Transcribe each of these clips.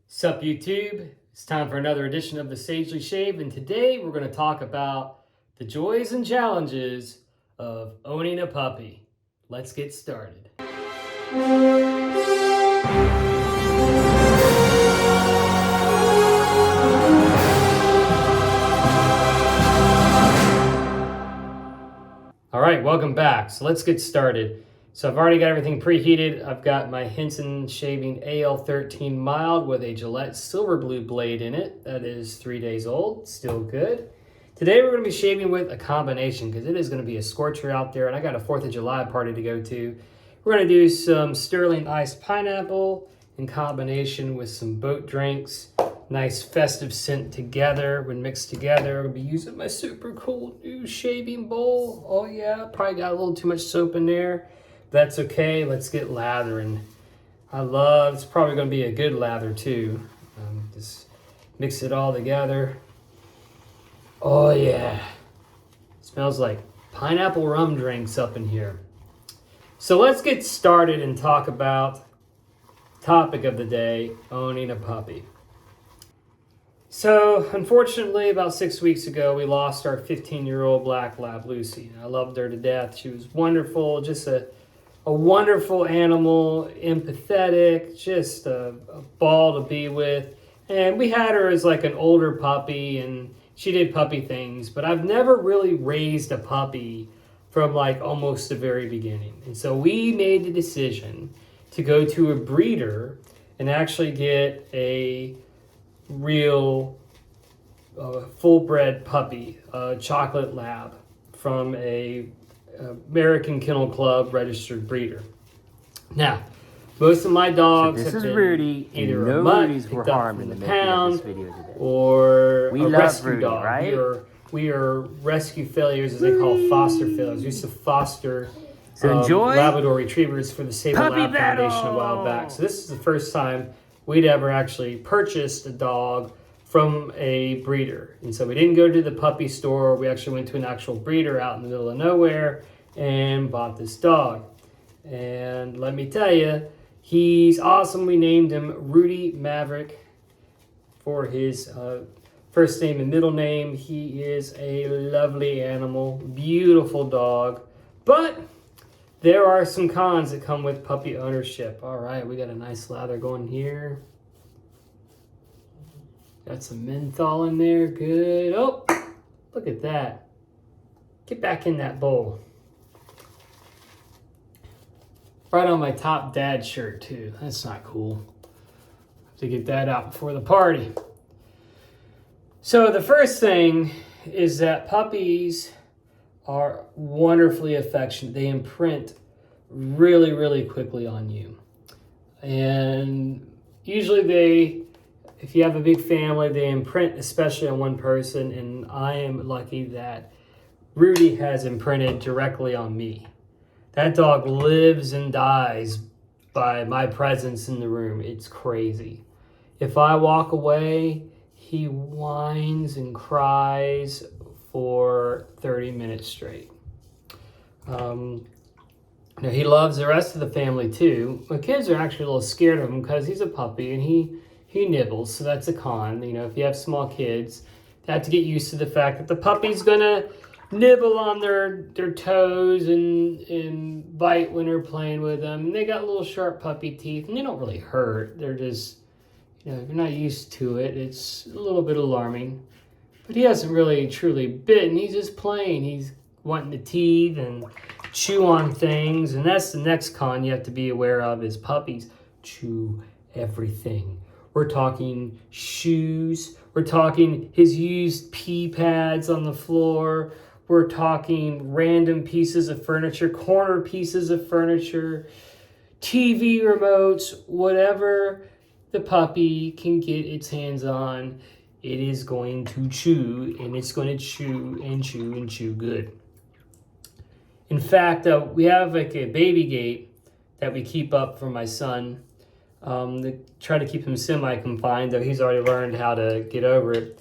Sup YouTube, it's time for another edition of the Sagely Shave, and today we're going to talk about the joys and challenges of owning a puppy. Let's get started. All right, welcome back. So let's get started. So I've already got everything preheated. I've got my Henson shaving AL13 mild with a Gillette silver blue blade in it. That is 3 days old, still good. Today we're going to be shaving with a combination because it is going to be a scorcher out there, and I got a 4th of July party to go to. We're going to do some Sterling iced pineapple in combination with some boat drinks. Nice festive scent together. When mixed together, I'll be using my super cool new shaving bowl. Oh yeah, probably got a little too much soap in there. That's okay. Let's get lathering. It's probably going to be a good lather too. Just mix it all together. Oh yeah, smells like pineapple rum drinks up in here. So let's get started and talk about topic of the day: owning a puppy. So, unfortunately, about 6 weeks ago, we lost our 15-year-old black lab, Lucy. I loved her to death. She was wonderful, just a wonderful animal, empathetic, just a ball to be with. And we had her as like an older puppy, and she did puppy things, but I've never really raised a puppy from like almost the very beginning. And so we made the decision to go to a breeder and actually get a real full-bred puppy, chocolate lab, from a American Kennel Club registered breeder. Now, most of my dogs have been Rudy, either a mutt picked up from the pound or a rescue Rudy, dog. Right? We are rescue failures, as they call foster failures. We used to foster enjoy Labrador Retrievers for the Save a Lab Battle! Foundation a while back. So this is the first time we'd ever actually purchased a dog from a breeder. And so we didn't go to the puppy store. We actually went to an actual breeder out in the middle of nowhere and bought this dog. And let me tell you, he's awesome. We named him Rudy Maverick for his first name and middle name. He is a lovely animal, beautiful dog. But there are some cons that come with puppy ownership. All right, we got a nice lather going here. Got some menthol in there, good. Oh, look at that. Get back in that bowl. Right on my top dad shirt too. That's not cool. Have to get that out before the party. So the first thing is that puppies are wonderfully affectionate. They imprint really, really quickly on you. And usually if you have a big family, they imprint especially on one person, and I am lucky that Rudy has imprinted directly on me. That dog lives and dies by my presence in the room. It's crazy. If I walk away, he whines and cries for 30 minutes straight. Now he loves the rest of the family too. My kids are actually a little scared of him because he's a puppy and he nibbles, so that's a con. You know, if you have small kids, they have to get used to the fact that the puppy's gonna nibble on their toes and bite when they're playing with them. And they got little sharp puppy teeth, and they don't really hurt. They're just, you know, you're not used to it. It's a little bit alarming. But he hasn't really truly bitten. He's just playing. He's wanting to teeth and chew on things. And that's the next con you have to be aware of is puppies chew everything. We're talking shoes. We're talking his used pee pads on the floor. We're talking random pieces of furniture, corner pieces of furniture, TV remotes, whatever the puppy can get its hands on, it is going to chew, and it's going to chew and chew and chew good. In fact, we have like a baby gate that we keep up for my son. To try to keep him semi-confined, though he's already learned how to get over it.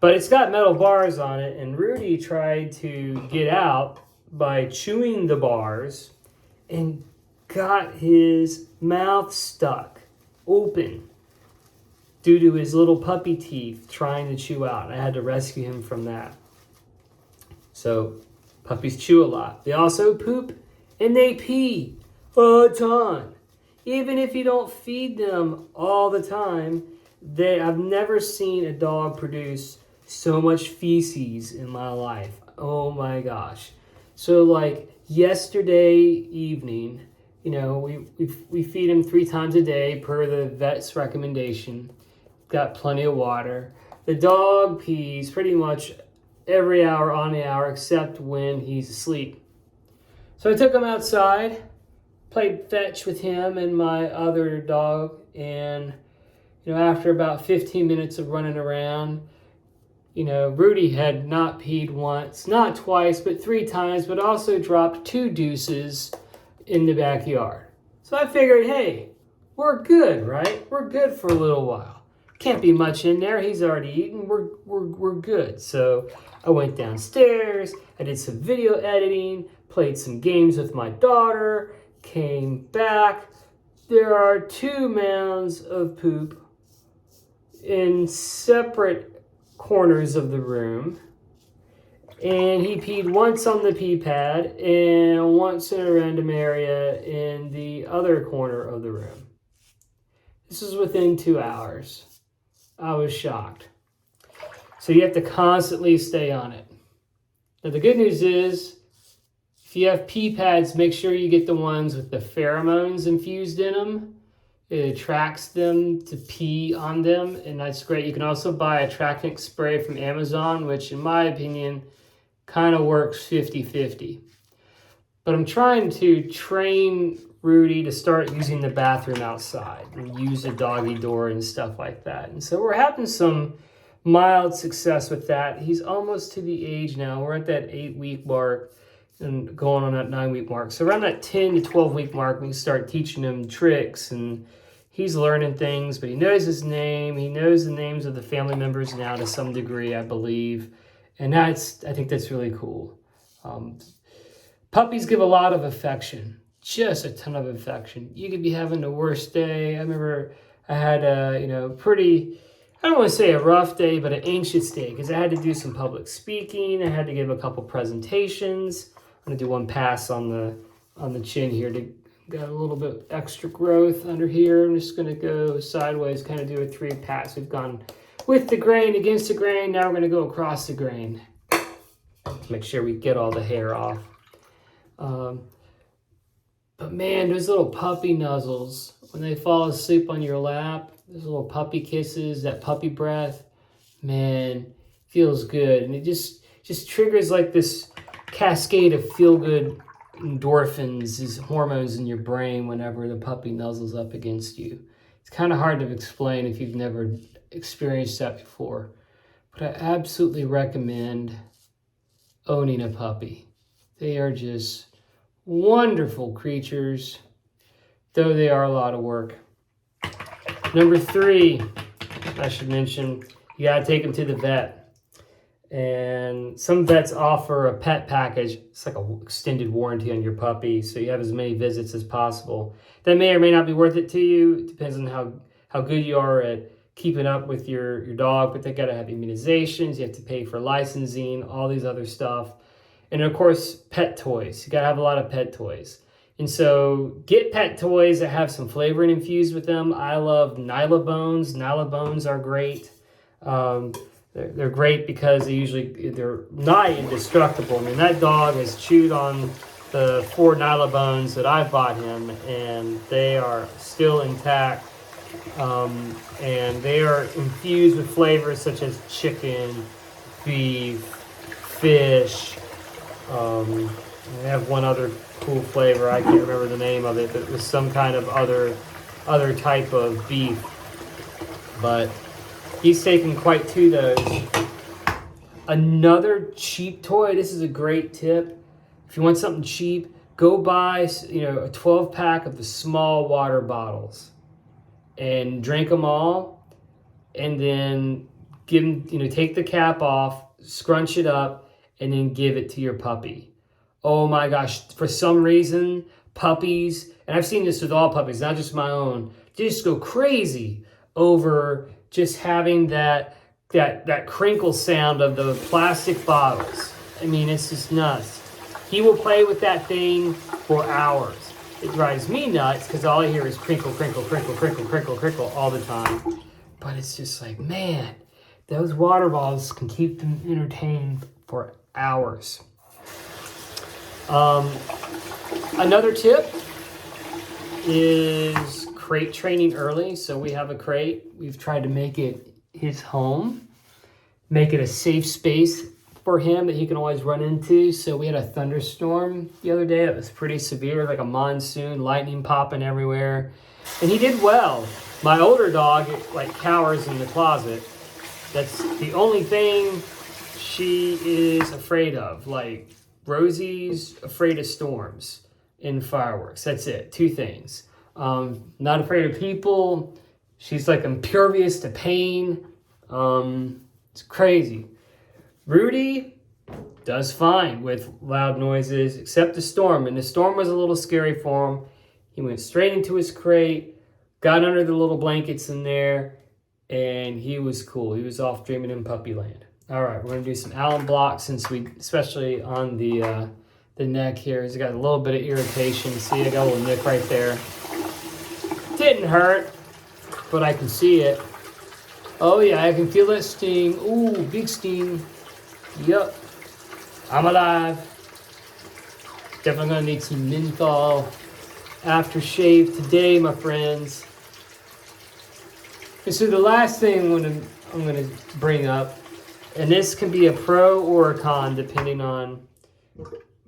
But it's got metal bars on it, and Rudy tried to get out by chewing the bars and got his mouth stuck open. due to his little puppy teeth trying to chew out. I had to rescue him from that. So puppies chew a lot. They also poop and they pee a ton. Even if you don't feed them all the time, I've never seen a dog produce so much feces in my life. Oh my gosh. So like yesterday evening, you know, we feed him 3 times a day per the vet's recommendation. Got plenty of water. The dog pees pretty much every hour on the hour except when he's asleep. So I took him outside, played fetch with him and my other dog, and you know, after about 15 minutes of running around, you know, Rudy had not peed once, not twice, but 3 times, but also dropped 2 deuces in the backyard. So I figured, hey, we're good, right? We're good for a little while. Can't be much in there. He's already eaten. We're good. So I went downstairs. I did some video editing, played some games with my daughter, came back. There are 2 mounds of poop in separate corners of the room, and he peed once on the pee pad and once in a random area in the other corner of the room. This was within 2 hours. I was shocked. So you have to constantly stay on it. Now the good news is, if you have pee pads, make sure you get the ones with the pheromones infused in them. It attracts them to pee on them, and that's great. You can also buy a attractant spray from Amazon, which in my opinion kind of works 50-50. But I'm trying to train Rudy to start using the bathroom outside and use the doggy door and stuff like that. And so we're having some mild success with that. He's almost to the age now. We're at that 8-week mark and going on that 9-week mark. So around that 10 to 12-week mark, we start teaching him tricks, and he's learning things, but he knows his name. He knows the names of the family members now to some degree, I believe. And I think that's really cool. Puppies give a lot of affection, just a ton of affection. You could be having the worst day. I remember I had a, pretty, I don't want to say a rough day, but an anxious day because I had to do some public speaking. I had to give a couple presentations. I'm gonna do one pass on the chin here to got a little bit extra growth under here. I'm just gonna go sideways, kind of do a 3 pass. We've gone with the grain, against the grain. Now we're gonna go across the grain. Make sure we get all the hair off. But man, those little puppy nuzzles, when they fall asleep on your lap, those little puppy kisses, that puppy breath, man, feels good. And it just triggers like this cascade of feel-good endorphins, these hormones in your brain whenever the puppy nuzzles up against you. It's kind of hard to explain if you've never experienced that before. But I absolutely recommend owning a puppy. They are just wonderful creatures, though they are a lot of work. Number 3, I should mention, you gotta take them to the vet. And some vets offer a pet package. It's like an extended warranty on your puppy, so you have as many visits as possible. That may or may not be worth it to you. It depends on how good you are at keeping up with your dog, but they gotta have immunizations, you have to pay for licensing, all these other stuff. And of course, pet toys. You gotta have a lot of pet toys. And so get pet toys that have some flavoring infused with them. I love Nylabones. Nylabones are great. They're great because they're nigh indestructible. I mean, that dog has chewed on the 4 Nylabones that I bought him, and they are still intact. And they are infused with flavors such as chicken, beef, fish. They have one other cool flavor. I can't remember the name of it, but it was some kind of other type of beef. But he's taken quite to those. Another cheap toy. This is a great tip. If you want something cheap, go buy a 12-pack of the small water bottles and drink them all, and then give them, take the cap off, scrunch it up, and then give it to your puppy. Oh my gosh, for some reason, puppies, and I've seen this with all puppies, not just my own, they just go crazy over just having that crinkle sound of the plastic bottles. I mean, it's just nuts. He will play with that thing for hours. It drives me nuts because all I hear is crinkle, crinkle, crinkle, crinkle, crinkle, crinkle all the time. But it's just like, man, those water bottles can keep them entertained for hours. Another tip is crate training early. So we have a crate. We've tried to make it his home, make it a safe space for him that he can always run into. So we had a thunderstorm the other day. It was pretty severe, like a monsoon, lightning popping everywhere. And he did well. My older dog, like, cowers in the closet. That's the only thing she is afraid of. Like, Rosie's afraid of storms and fireworks. That's it. Two things. Not afraid of people. She's like impervious to pain. It's crazy. Rudy does fine with loud noises, except the storm. And the storm was a little scary for him. He went straight into his crate, got under the little blankets in there, and he was cool. He was off dreaming in puppy land. All right, we're gonna do some Allen blocks since we, especially on the neck here, he's got a little bit of irritation. See, I got a little nick right there. Didn't hurt, but I can see it. Oh yeah, I can feel that sting. Ooh, big sting. Yup, I'm alive. Definitely gonna need some menthol aftershave today, my friends. And so the last thing I'm gonna bring up, and this can be a pro or a con depending on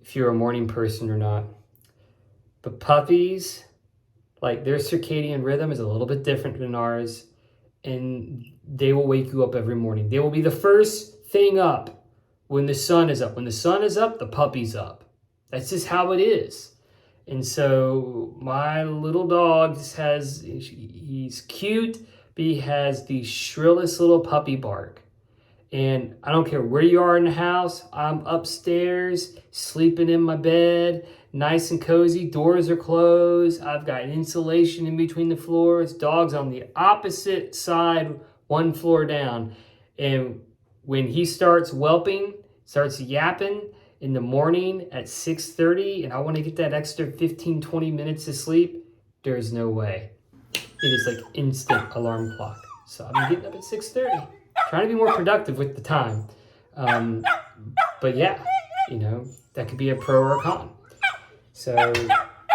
if you're a morning person or not. But puppies, like, their circadian rhythm is a little bit different than ours, and they will wake you up every morning. They will be the first thing up when the sun is up. When the sun is up, the puppy's up. That's just how it is. And so my little dog just he's cute, but he has the shrillest little puppy bark. And I don't care where you are in the house. I'm upstairs, sleeping in my bed, nice and cozy. Doors are closed. I've got insulation in between the floors. Dog's on the opposite side, one floor down. And when he starts whelping, starts yapping in the morning at 6:30, and I want to get that extra 15, 20 minutes of sleep, there's no way. It is like instant alarm clock. So I've been getting up at 6:30. Trying to be more productive with the time. But yeah, that could be a pro or a con. So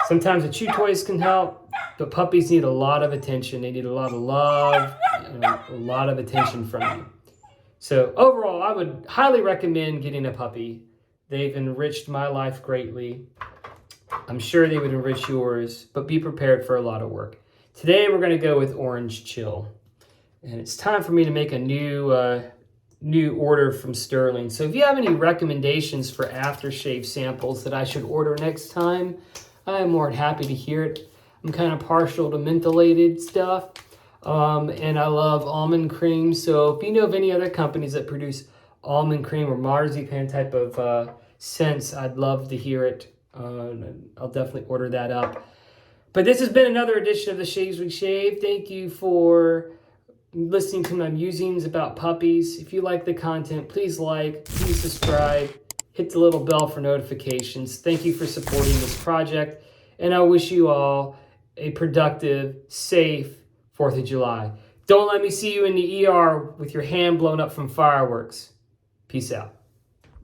sometimes the chew toys can help, but puppies need a lot of attention. They need a lot of love, a lot of attention from you. So overall, I would highly recommend getting a puppy. They've enriched my life greatly. I'm sure they would enrich yours, but be prepared for a lot of work. Today, we're going to go with Orange Chill. And it's time for me to make a new order from Sterling. So if you have any recommendations for aftershave samples that I should order next time, I am more than happy to hear it. I'm kind of partial to mentholated stuff, and I love almond cream. So if you know of any other companies that produce almond cream or marzipan type of scents, I'd love to hear it. I'll definitely order that up. But this has been another edition of the Shaves We Shave. Thank you for listening to my musings about puppies. If you like the content, please please subscribe, hit the little bell for notifications. Thank you for supporting this project, and I wish you all a productive, safe 4th of July. Don't let me see you in the ER with your hand blown up from fireworks. Peace out.